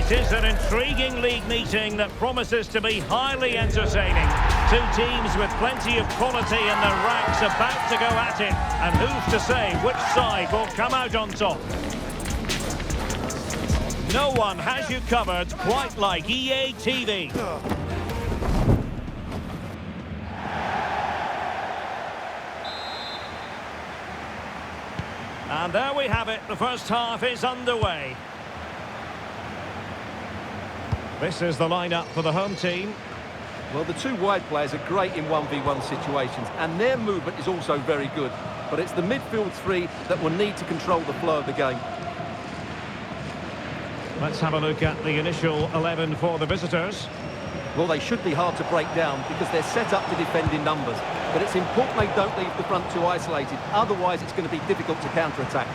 It is an intriguing league meeting that promises to be highly entertaining. Two teams with plenty of quality in their ranks about to go at it. And who's to say which side will come out on top? No one has you covered quite like EA TV. And there we have it. The first half is underway. This is the lineup for the home team. Well, the two wide players are great in 1v1 situations, and their movement is also very good. But it's the midfield three that will need to control the flow of the game. Let's have a look at the initial 11 for the visitors. Well, they should be hard to break down because they're set up to defend in numbers. But it's important they don't leave the front too isolated. Otherwise, it's going to be difficult to counter-attack.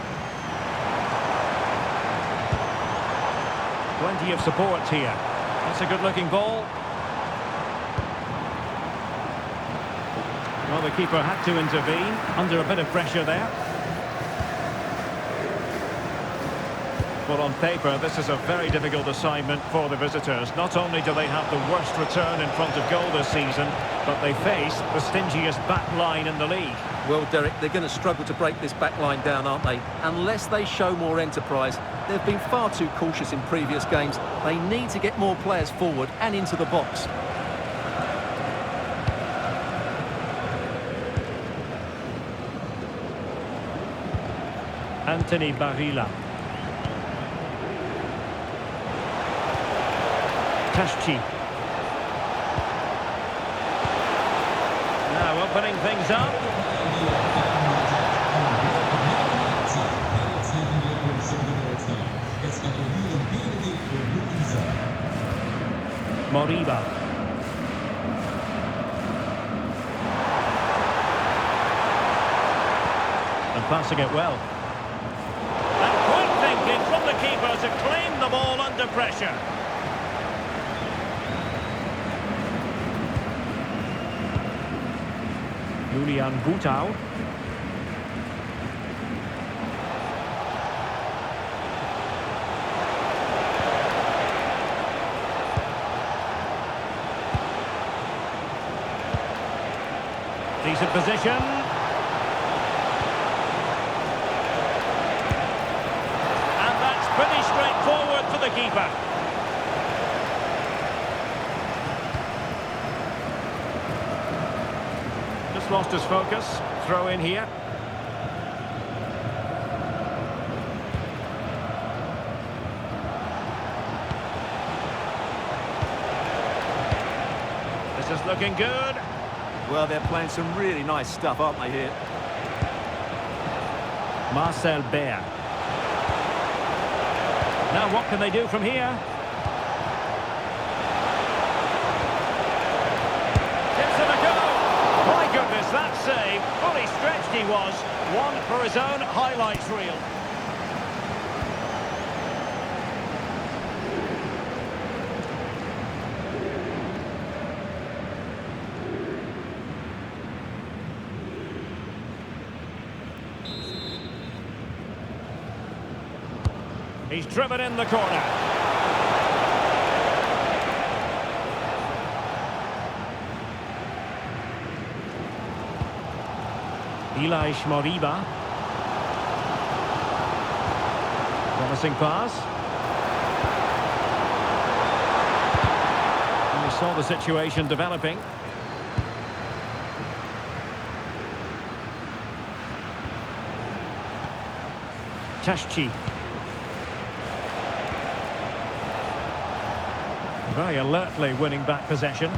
Plenty of support here. That's a good-looking ball. Well, the keeper had to intervene under a bit of pressure there. Well, on paper, this is a very difficult assignment for the visitors. Not only do they have the worst return in front of goal this season, but they face the stingiest back line in the league. Well, Derek, they're going to struggle to break this back line down, aren't they? Unless they show more enterprise. They've been far too cautious in previous games. They need to get more players forward and into the box. Anthony Barilla. Tashchi. Now opening things up. Moriba. And passing it well. And quick thinking from the keeper to claim the ball under pressure. Julian Gutau. Decent position. And that's pretty straightforward for the keeper. Just lost his focus. Throw in here. This is looking good. Well, they're playing some really nice stuff, aren't they, here? Marcel Baer. Now what can they do from here? Gives him a go. My goodness, that save. Fully stretched he was. One for his own highlights reel. He's driven in the corner. Elias Moriba. Promising pass. And we saw the situation developing. Tashchi. Very alertly winning back possession.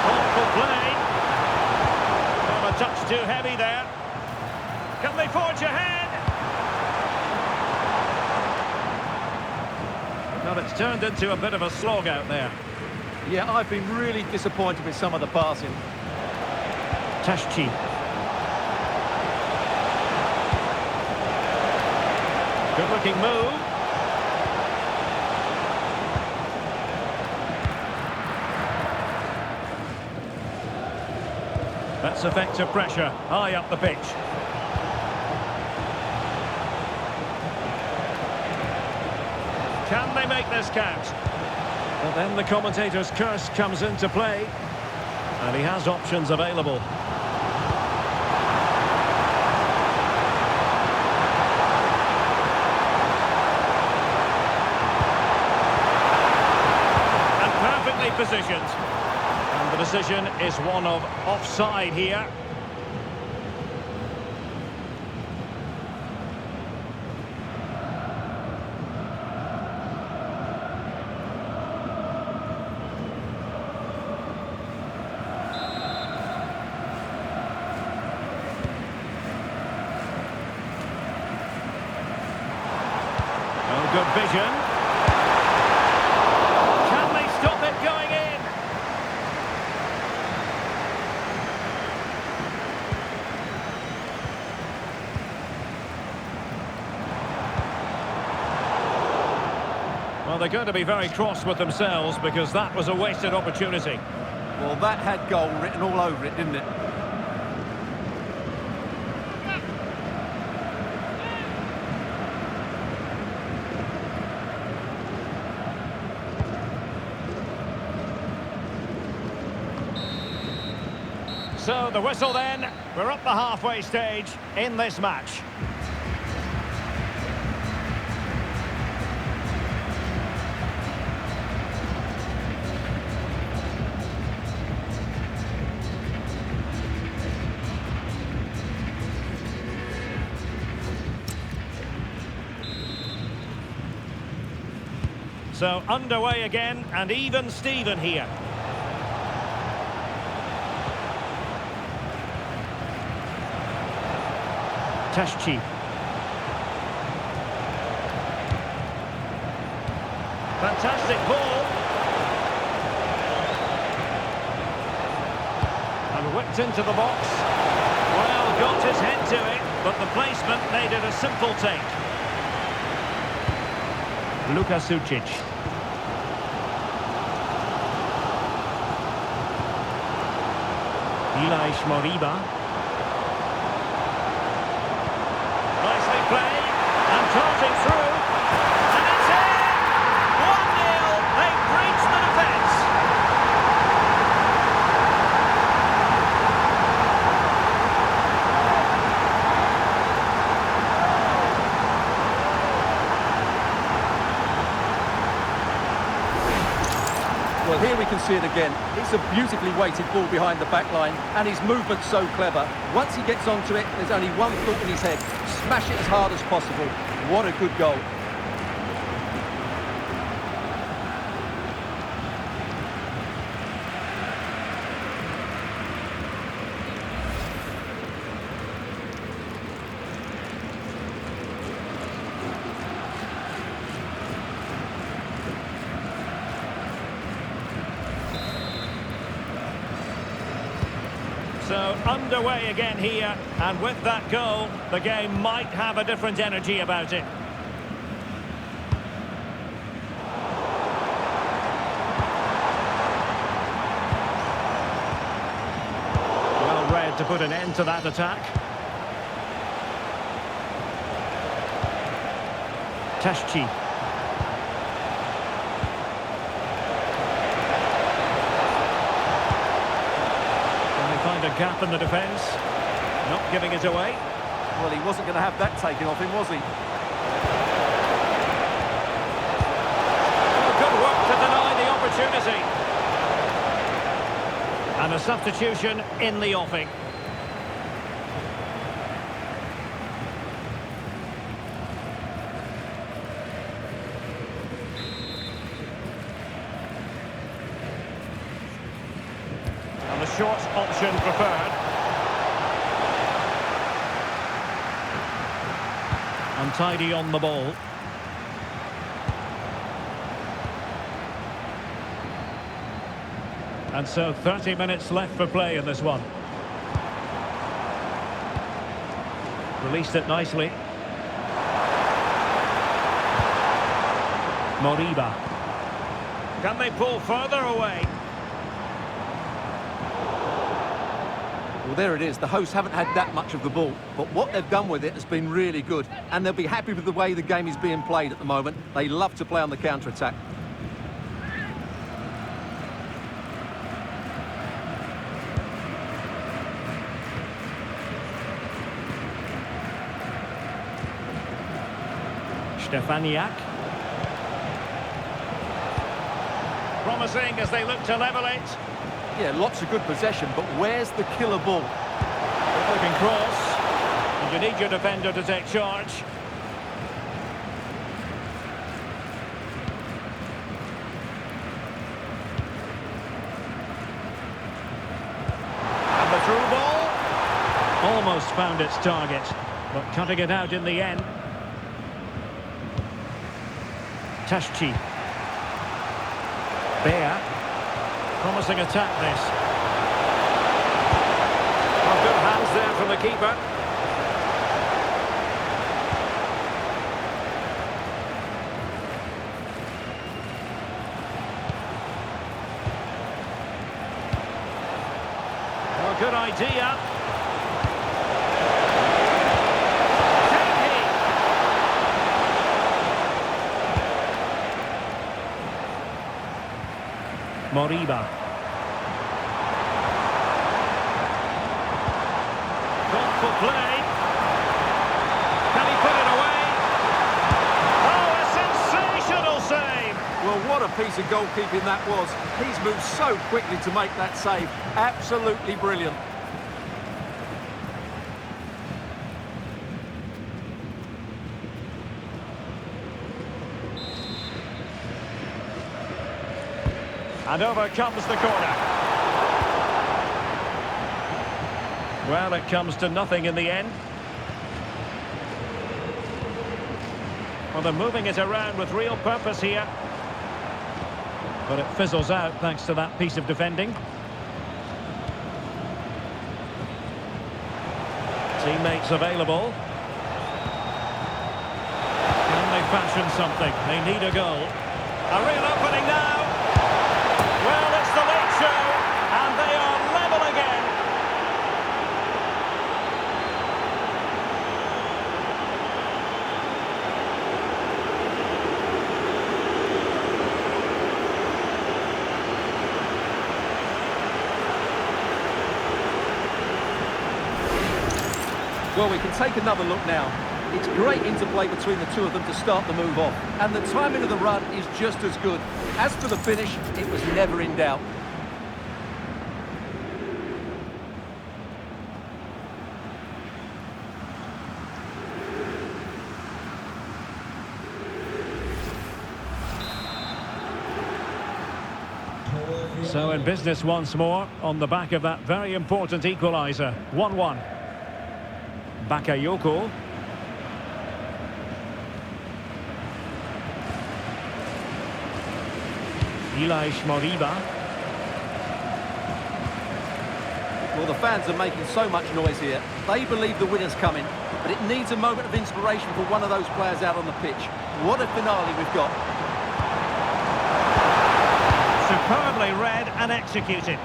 Thoughtful play. Oh, a touch too heavy there. Can they forge ahead? Well, it's turned into a bit of a slog out there. Yeah, I've been really disappointed with some of the passing. Tashchi. Good-looking move. That's effective pressure, high up the pitch. they make this count? But then the commentator's curse comes into play. And he has options available. And perfectly positioned. And the decision is one of offside here. Good vision. Can they stop it going in? Well, they're going to be very cross with themselves because that was a wasted opportunity. Well, that had goal written all over it, didn't it? So the whistle then, we're up the halfway stage in this match. So underway again and even Steven here. Tashchi. Fantastic ball. And whipped into the box. Well, got his head to it, but the placement made it a simple take. Luka Sucic. Ilaix Moriba. Nicely played, and darting through, and it's in! 1-0, they've breached the defence. Well, here we can see it again. It's a beautifully weighted ball behind the back line, and his movement's so clever. Once he gets onto it, there's only one thought in his head. Smash it as hard as possible. What a good goal. So underway again here, and with that goal, the game might have a different energy about it. Well read to put an end to that attack. Tashchi. Find a gap in the defence, not giving it away. Well, he wasn't going to have that taken off him, was he? Oh, good work to deny the opportunity. And a substitution in the offing. Short option preferred. Untidy on the ball. And so 30 minutes left for play in this one. Released it nicely. Moriba. Can they pull further away? Well, there it is. The hosts haven't had that much of the ball, but what they've done with it has been really good, and they'll be happy with the way the game is being played at the moment. They love to play on the counter-attack. Stefaniak. Promising as they look to level it. Yeah, lots of good possession, but where's the killer ball? Looking cross. And you need your defender to take charge. And the through ball. Almost found its target, but cutting it out in the end. Tashchi. Bea. Promising attack this. Well, good hands there from the keeper. Well, good idea. Moriba. Thoughtful play. Can he put it away? Oh, a sensational save! Well, what a piece of goalkeeping that was. He's moved so quickly to make that save. Absolutely brilliant. And over comes the corner. Well, it comes to nothing in the end. Well, they're moving it around with real purpose here. But it fizzles out thanks to that piece of defending. Teammates available. Can they fashion something? They need a goal. A real opening now. Well, it's the late show, and they are level again. Well, we can take another look now. It's great interplay between the two of them to start the move off, and the timing of the run is just as good. As for the finish, it was never in doubt. So in business once more, on the back of that very important equaliser. 1-1. Bakayoko. Elias Moriba. Well, the fans are making so much noise here. They believe the winner's coming, but it needs a moment of inspiration for one of those players out on the pitch. What a finale we've got. Superbly read and executed.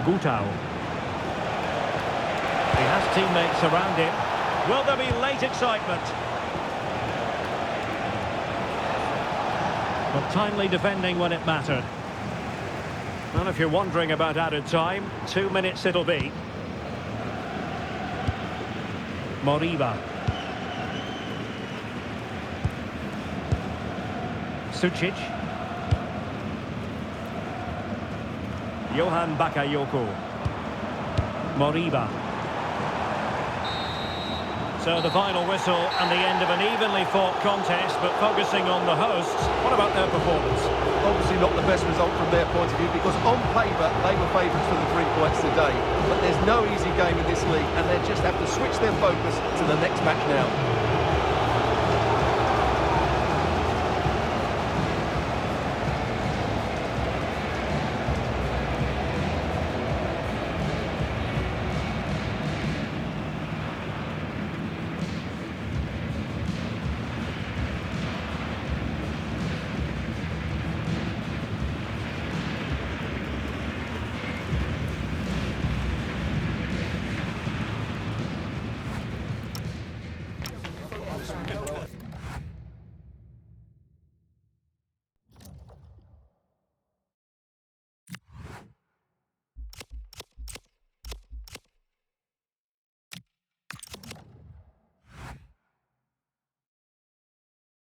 Gutau. He has teammates around him. Will there be late excitement? But timely defending when it mattered. Well, if you're wondering about added time, 2 minutes it'll be. Moriba. Sucic. Johan Bakayoko. Moriba. So the final whistle and the end of an evenly fought contest, but focusing on the hosts, what about their performance? Obviously not the best result from their point of view, because on paper they were favourites for the 3 points today. But there's no easy game in this league, and they just have to switch their focus to the next match now. well.